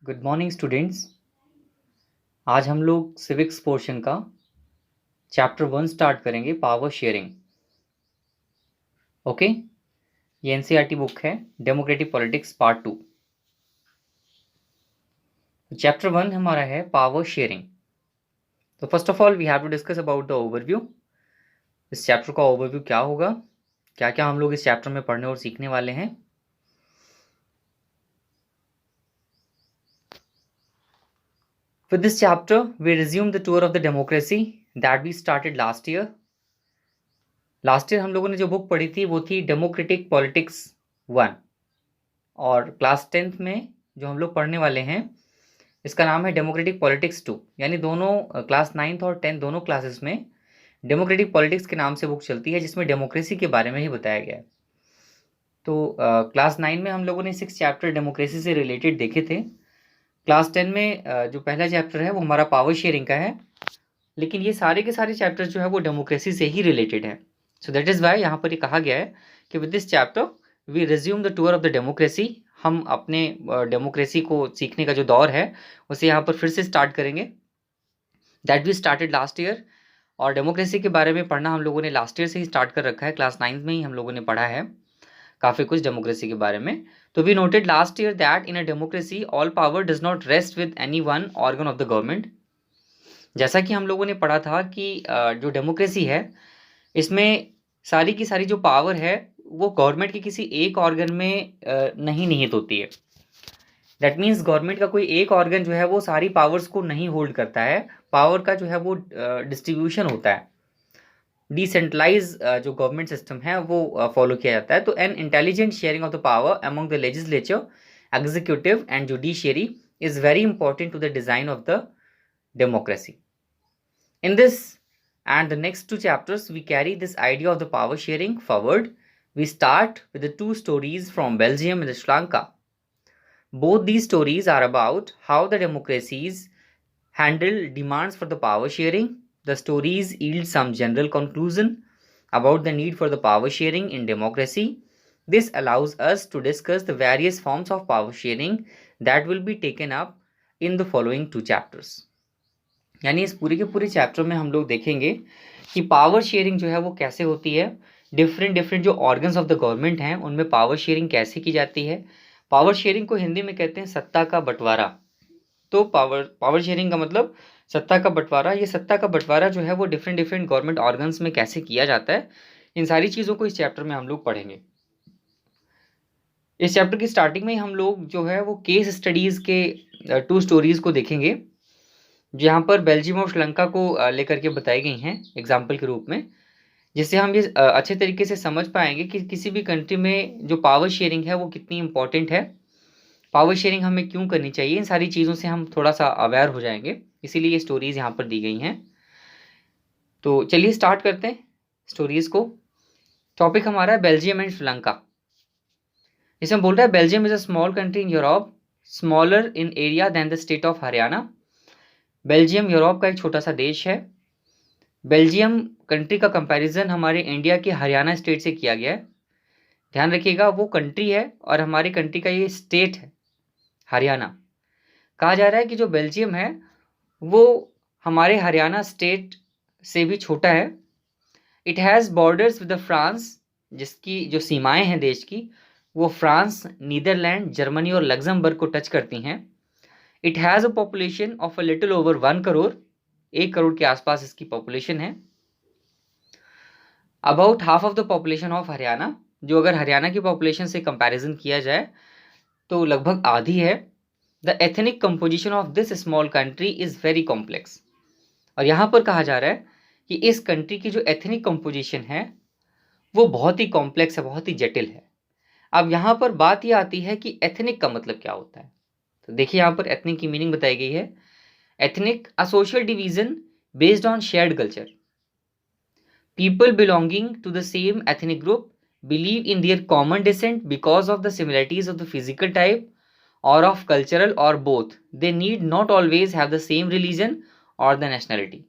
Good morning students. आज हम लोग सिविक्स पोर्शन का चैप्टर 1 स्टार्ट करेंगे, पावर शेयरिंग। ओके, ये एनसीईआरटी बुक है, डेमोक्रेटिक पॉलिटिक्स पार्ट 2। चैप्टर 1 हमारा है पावर शेयरिंग। तो first of all we have to discuss about the overview. इस चैप्टर का ओवरव्यू क्या होगा, क्या क्या हम लोग इस चैप्टर में पढ़ने और सीखने वाले हैं। With this chapter, we resume the tour of the democracy that we started last year. Last year हम लोगों ने जो बुक पढ़ी थी वो थी डेमोक्रेटिक पॉलिटिक्स 1, और क्लास 10th में जो हम लोग पढ़ने वाले हैं इसका नाम है डेमोक्रेटिक पॉलिटिक्स 2। यानी दोनों क्लास 9th और 10th दोनों क्लासेस में डेमोक्रेटिक पॉलिटिक्स के नाम से बुक चलती है, जिसमें डेमोक्रेसी के बारे में ही बताया गया है। तो क्लास 9 में हम लोगों ने 6 चैप्टर डेमोक्रेसी से रिलेटेड देखे थे। क्लास 10 में जो पहला चैप्टर है वो हमारा पावर शेयरिंग का है, लेकिन ये सारे के सारे चैप्टर्स जो है वो डेमोक्रेसी से ही रिलेटेड है। सो दैट इज़ वाई यहाँ पर ये कहा गया है कि with this chapter we resume the tour of the democracy. हम अपने डेमोक्रेसी को सीखने का जो दौर है उसे यहाँ पर फिर से स्टार्ट करेंगे, that we started last year. और डेमोक्रेसी के बारे में पढ़ना हम लोगों ने लास्ट ईयर से ही स्टार्ट कर रखा है, क्लास 9 में ही हम लोगों ने पढ़ा है काफ़ी कुछ डेमोक्रेसी के बारे में। तो we noted last year that in a democracy all power does not rest with any one organ of the government. जैसा कि हम लोगों ने पढ़ा था कि जो डेमोक्रेसी है इसमें सारी की सारी जो पावर है वो गवर्नमेंट के किसी एक ऑर्गन में नहीं निहित होती है। दैट मीन्स गवर्नमेंट का कोई एक ऑर्गन जो है वो सारी पावर्स को नहीं होल्ड करता है। पावर का जो है वो डिस्ट्रीब्यूशन होता है, डिसेंट्रलाइज जो गवर्नमेंट सिस्टम है वो फॉलो किया जाता है। तो an intelligent sharing of the power among the legislature, executive and judiciary is very important to the design of the democracy. In this and the next 2 chapters, we carry this idea of the power sharing forward. We start with the 2 stories from Belgium and Sri Lanka. Both these stories are about how the democracies handle demands for the power sharing. The stories yield some general conclusion about the need for the power sharing in democracy. This allows us to discuss the various forms of power sharing that will be taken up in the following 2 chapters. यानी इस पूरे के पूरे chapter में हम लोग देखेंगे कि पावर शेयरिंग जो है वो कैसे होती है, डिफरेंट जो ऑर्गन्स ऑफ द गवर्नमेंट हैं उनमें पावर शेयरिंग कैसे की जाती है। पावर शेयरिंग को हिंदी में कहते हैं सत्ता का बंटवारा। तो पावर शेयरिंग का मतलब सत्ता का बंटवारा। ये सत्ता का बंटवारा जो है वो डिफरेंट गवर्नमेंट ऑर्गन्स में कैसे किया जाता है, इन सारी चीज़ों को इस चैप्टर में हम लोग पढ़ेंगे। इस चैप्टर की स्टार्टिंग में हम लोग जो है वो केस स्टडीज़ के 2 स्टोरीज़ को देखेंगे, जहाँ पर बेल्जियम और श्रीलंका को लेकर के बताई गई हैं एग्जाम्पल के रूप में, जिससे हम ये अच्छे तरीके से समझ पाएंगे कि किसी भी कंट्री में जो पावर शेयरिंग है वो कितनी इम्पोर्टेंट है, पावर शेयरिंग हमें क्यों करनी चाहिए। इन सारी चीज़ों से हम थोड़ा सा अवेयर हो जाएंगे, इसीलिए ये स्टोरीज़ यहाँ पर दी गई हैं। तो चलिए स्टार्ट करते हैं स्टोरीज़ को। टॉपिक हमारा है बेल्जियम एंड श्रीलंका। इसमें बोल रहा है Belgium is a small country in Europe, smaller in area than the state of Haryana. Belgium Europe का एक छोटा सा देश है। बेल्जियम कंट्री का कंपैरिजन हमारे इंडिया के हरियाणा स्टेट से किया गया है। ध्यान रखिएगा वो कंट्री है और हमारी कंट्री का ये स्टेट है हरियाणा। कहा जा रहा है कि जो बेल्जियम है वो हमारे हरियाणा स्टेट से भी छोटा है। It has borders with the France, जिसकी जो सीमाएं हैं देश की वो फ्रांस, नीदरलैंड, जर्मनी और लग्जमबर्ग को टच करती हैं। It has a population of a little over 1 crore, 1 crore के आसपास इसकी पॉपुलेशन है। About half of the population of Haryana, जो अगर हरियाणा की पॉपुलेशन से कंपैरिजन किया जाए तो लगभग आधी है। The ethnic composition of this small country is very complex. और यहाँ पर कहा जा रहा है कि इस कंट्री की जो एथनिक कंपोजिशन है वो बहुत ही कॉम्प्लेक्स है, बहुत ही जटिल है। अब यहाँ पर बात यह आती है कि एथनिक का मतलब क्या होता है। तो देखिए यहाँ पर एथनिक की मीनिंग बताई गई है। Ethnic, a social division based on shared culture. People belonging to the same ethnic group believe in their common descent because of the similarities of the physical type or of cultural or both. They need not always have the same religion or the nationality.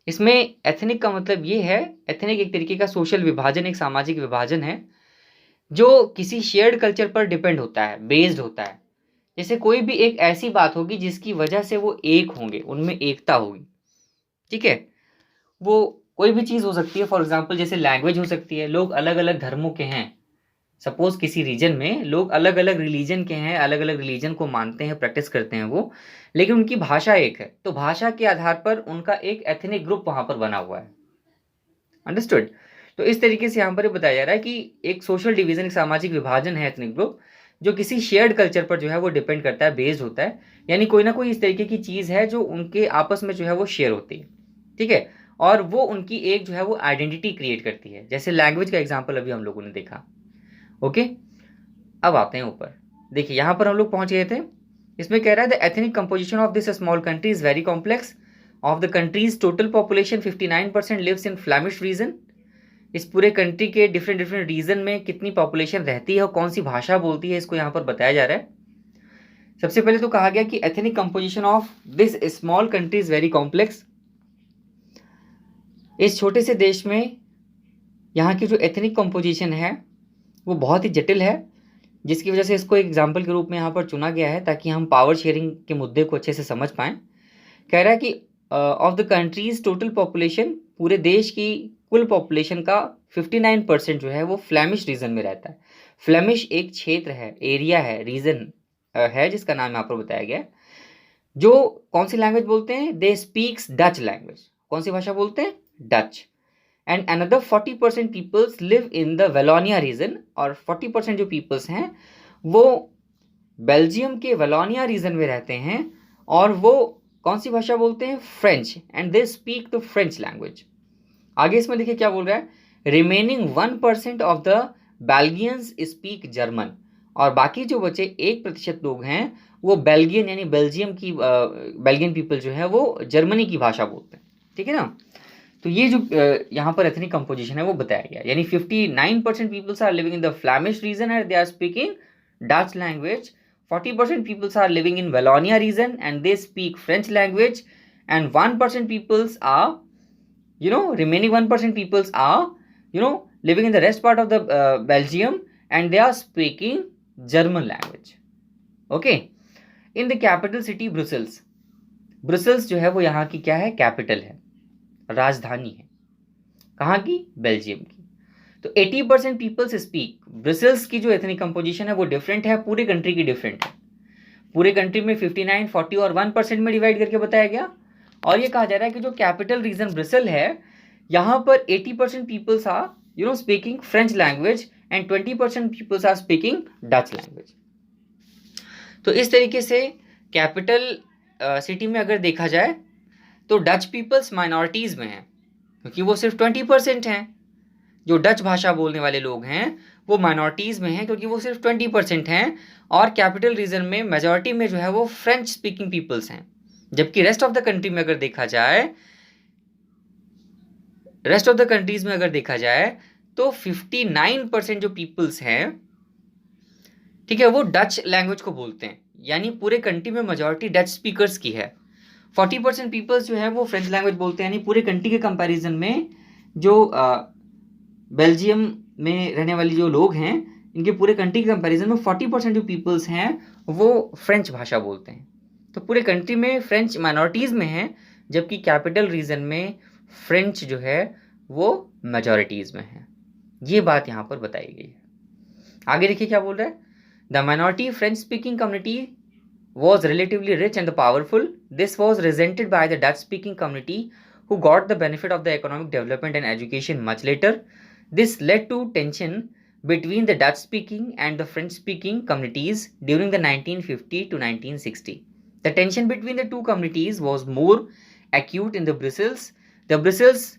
इसमें ethnic का मतलब ये है, ethnic एक तरीके का social विभाजन, एक सामाजिक विभाजन है जो किसी शेयर्ड कल्चर पर डिपेंड होता है, बेस्ड होता है। जैसे कोई भी एक ऐसी बात होगी जिसकी वजह से वो एक होंगे, उनमें एकता होगी, ठीक है। वो कोई भी चीज़ हो सकती है, फॉर एग्जाम्पल जैसे लैंग्वेज हो सकती है, लोग अलग अलग धर्मों के हैं, सपोज किसी रीजन में लोग अलग अलग रिलीजन के हैं, अलग अलग रिलीजन को मानते हैं, प्रैक्टिस करते हैं वो, लेकिन उनकी भाषा एक है, तो भाषा के आधार पर उनका एक एथनिक ग्रुप वहां पर बना हुआ है। अंडरस्टूड। तो इस तरीके से यहाँ पर बताया जा रहा है कि एक सोशल डिवीजन, एक सामाजिक विभाजन है एथनिक ग्रुप, जो किसी शेयर्ड कल्चर पर जो है वो डिपेंड करता है, बेस्ड होता है, यानी कोई ना कोई इस तरीके की चीज़ है जो उनके आपस में जो है वो शेयर होती है, ठीक है, और वो उनकी एक जो है वो आइडेंटिटी क्रिएट करती है, जैसे लैंग्वेज का एग्जाम्पल अभी हम लोगों ने देखा। ओके, अब आते हैं ऊपर, देखिए यहाँ पर हम लोग पहुंच गए थे। इसमें कह रहा है the ethnic composition of this small country is very complex. Of the country's total population 59% lives in Flemish region. इस पूरे कंट्री के डिफरेंट डिफरेंट रीजन में कितनी पॉपुलेशन रहती है और कौन सी भाषा बोलती है, इसको यहाँ पर बताया जा रहा है। सबसे पहले तो कहा गया कि ethnic composition of this small country is very complex. इस छोटे से देश में यहाँ की जो एथनिक कंपोजिशन है वो बहुत ही जटिल है, जिसकी वजह से इसको एक एग्जाम्पल के रूप में यहाँ पर चुना गया है ताकि हम पावर शेयरिंग के मुद्दे को अच्छे से समझ पाएं। कह रहा है कि of the country's total population, पूरे देश की कुल पॉपुलेशन का 59% जो है वो फ्लैमिश रीजन में रहता है। फ्लैमिश एक क्षेत्र है, एरिया है, रीजन है, जिसका नाम यहाँ पर बताया गया है। जो कौन सी लैंग्वेज बोलते हैं, दे स्पीक्स डच लैंग्वेज। कौन सी भाषा बोलते हैं, Dutch. And another 40% peoples live in the Wallonia region, और 40% जो पीपल्स हैं वो बेल्जियम के वेलोनिया रीजन में रहते हैं, और वो कौन सी भाषा बोलते हैं, French, and they speak the French language. आगे इसमें देखिए क्या बोल रहा है, remaining 1% of the Belgians speak German, और बाकी जो बचे 1% लोग हैं वो बेल्गियन यानी बेल्जियम की बेल्गियन पीपल जो है वो जर्मनी की भाषा बोलते हैं, ठीक है ना। तो ये जो यहाँ पर एथनिक कंपोजिशन है वो बताया गया, यानी 59% peoples are living in the Flemish region and they are speaking Dutch language. 40% peoples are living in Wallonia region and they speak French language, and 1% peoples are, remaining 1% peoples are, living in the rest part of the Belgium and they are speaking German language. Okay, in the capital city Brussels, Brussels जो है वो यहाँ की क्या है, capital है, राजधानी है, कहाँ की, बेल्जियम की। तो 80% पीपल्स स्पीक, ब्रसेल्स की जो एथनिक कंपोजिशन है वो डिफरेंट है, पूरे कंट्री की डिफरेंट है। पूरे कंट्री में 59, 40 और 1% में डिवाइड करके बताया गया। और ये कहा जा रहा है कि जो कैपिटल रीजन ब्रसेल है, यहाँ पर 80% peoples are speaking French language and 20% peoples are speaking Dutch language. तो इस तरीके से कैपिटल सिटी में अगर देखा जाए तो डच पीपल्स माइनॉरिटीज़ में हैं, क्योंकि वो सिर्फ 20% हैं। जो डच भाषा बोलने वाले लोग हैं वो माइनॉरिटीज़ में हैं, क्योंकि वो सिर्फ 20% हैं। और कैपिटल रीजन में मेजॉरिटी में जो है वो फ्रेंच स्पीकिंग पीपल्स हैं। जबकि रेस्ट ऑफ द कंट्री में अगर देखा जाए, रेस्ट ऑफ द कंट्रीज में अगर देखा जाए तो 59% जो पीपल्स हैं, ठीक है, वो डच लैंग्वेज को बोलते हैं, यानी पूरे कंट्री में मेजॉरिटी डच स्पीकर्स की है। 40% पीपल्स जो है वो फ्रेंच लैंग्वेज बोलते हैं, यानी पूरे कंट्री के कंपैरिजन में जो बेल्जियम में रहने वाली जो लोग हैं, इनके पूरे कंट्री के कंपैरिजन में 40% जो पीपल्स हैं वो फ्रेंच भाषा बोलते हैं। तो पूरे कंट्री में फ्रेंच माइनॉरिटीज़ में है, जबकि कैपिटल रीजन में फ्रेंच जो है वो मेजॉरिटीज़ में है। ये बात यहाँ पर बताई गई है। आगे देखिए क्या बोल रहा है, the minority French speaking community was relatively rich and powerful. This was resented by the Dutch speaking community, who got the benefit of the economic development and education much later. This led to tension between the Dutch speaking and the French speaking communities during the 1950 to 1960. The tension between the two communities was more acute in the Brussels. The Brussels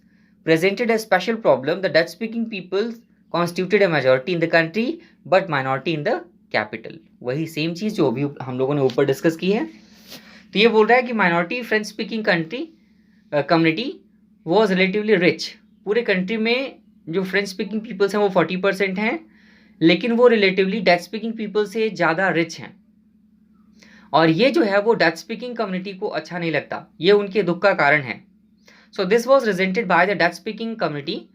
presented a special problem. The Dutch speaking people constituted a majority in the country but minority in the capital. वही same चीज़ जो अभी हम लोगों ने ऊपर discuss की है। तो ये बोल रहा है कि minority French speaking country community was relatively rich. पूरे कंट्री में जो फ्रेंच स्पीकिंग पीपल्स हैं वो 40% हैं, लेकिन वो रिलेटिवली डच स्पीकिंग पीपल से ज़्यादा रिच हैं। और ये जो है वो डच स्पीकिंग कम्युनिटी को अच्छा नहीं लगता, ये उनके दुख का कारण है। So this was resented by the Dutch speaking community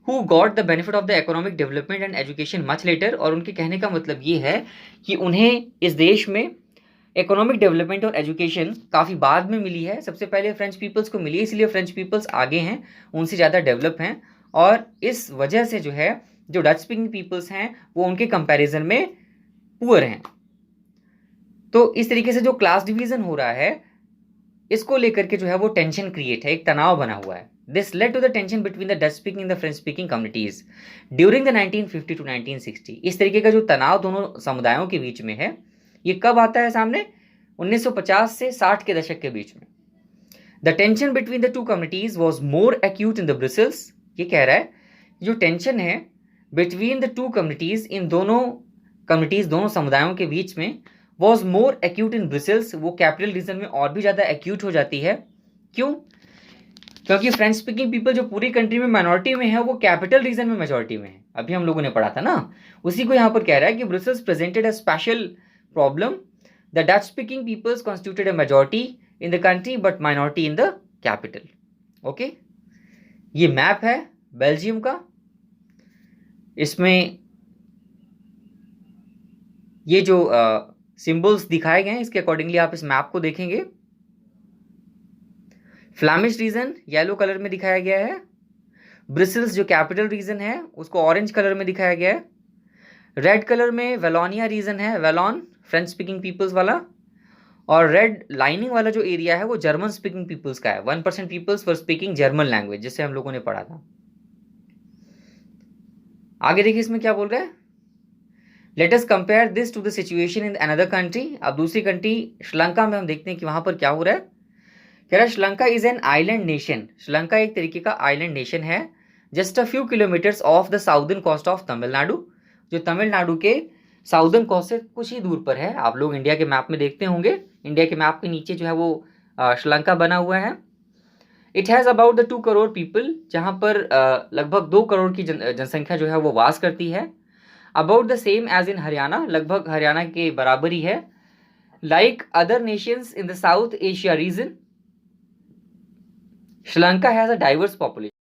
who got the benefit of the economic development and education much later। और उनके कहने का मतलब ये है कि उन्हें इस देश में इकोनॉमिक डेवलपमेंट और एजुकेशन काफ़ी बाद में मिली है, सबसे पहले फ्रेंच पीपल्स को मिली है, इसलिए फ्रेंच पीपल्स आगे हैं, उनसे ज़्यादा डेवलप हैं, और इस वजह से जो है जो डच स्पीकिंग पीपल्स हैं वो उनके कंपैरिजन में पुअर हैं। तो इस तरीके से जो क्लास डिवीजन हो रहा है इसको लेकर के जो है वो टेंशन क्रिएट है, एक तनाव बना हुआ है। This led to the tension between the Dutch speaking and the French speaking communities during the 1950 to 1960। इस तरीके का जो तनाव दोनों समुदायों के बीच में है ये कब आता है सामने? 1950 से 60 के दशक के बीच में। The tension between the two communities was more acute in the Brussels. ये कह रहा है जो टेंशन है बिटवीन द टू कम्युनिटीज, इन दोनों कम्युनिटीज दोनों समुदायों के बीच में, was more acute in Brussels, वो कैपिटल रीजन में और भी ज़्यादा एक्यूट हो जाती है। क्यों? क्योंकि फ्रेंच स्पीकिंग पीपल जो पूरी कंट्री में माइनॉरिटी में है वो कैपिटल रीजन में मेजॉरिटी में है। अभी हम लोगों ने पढ़ा था ना, उसी को यहाँ पर कह रहा है कि Brussels presented a special problem. The Dutch speaking peoples constituted a majority in the country but minority in the capital. Okay, ये मैप है बेल्जियम का। इसमें ये जो सिंबल्स दिखाए गए हैं इसके अकॉर्डिंगली आप इस मैप को देखेंगे। फ्लैमिश रीजन येलो कलर में दिखाया गया है, ब्रिसल्स जो कैपिटल रीजन है उसको ऑरेंज कलर में दिखाया गया है, रेड कलर में वेलोनिया रीजन है, वेलोन फ्रेंच स्पीकिंग पीपल्स वाला, और रेड लाइनिंग वाला जो एरिया है वो जर्मन स्पीकिंग पीपल्स का है। 1% peoples were speaking German language, जिसे हम लोगों ने पढ़ा था। आगे देखिए इसमें क्या बोल रहा है, let us compare this to the situation in another country. अब दूसरी कंट्री श्रीलंका में हम देखते हैं कि वहां पर क्या हो रहा है। कह रहा है Sri Lanka is an island nation. Sri Lanka एक तरीके का आइलैंड नेशन है, just a few kilometres off the southern coast of Tamil Nadu, जो तमिलनाडु के साउदर्न कोस्ट से कुछ ही दूर पर है। आप लोग इंडिया के मैप में देखते होंगे, इंडिया के मैप के नीचे जो है वो श्रीलंका बना हुआ है। It has about the 2 crore people, जहाँ पर लगभग 2 करोड़ की जनसंख्या जो है वो वास करती है। About the same as in Haryana, लगभग हरियाणा के बराबर ही है। Like other nations in the South Asia region, Sri Lanka has a diverse population.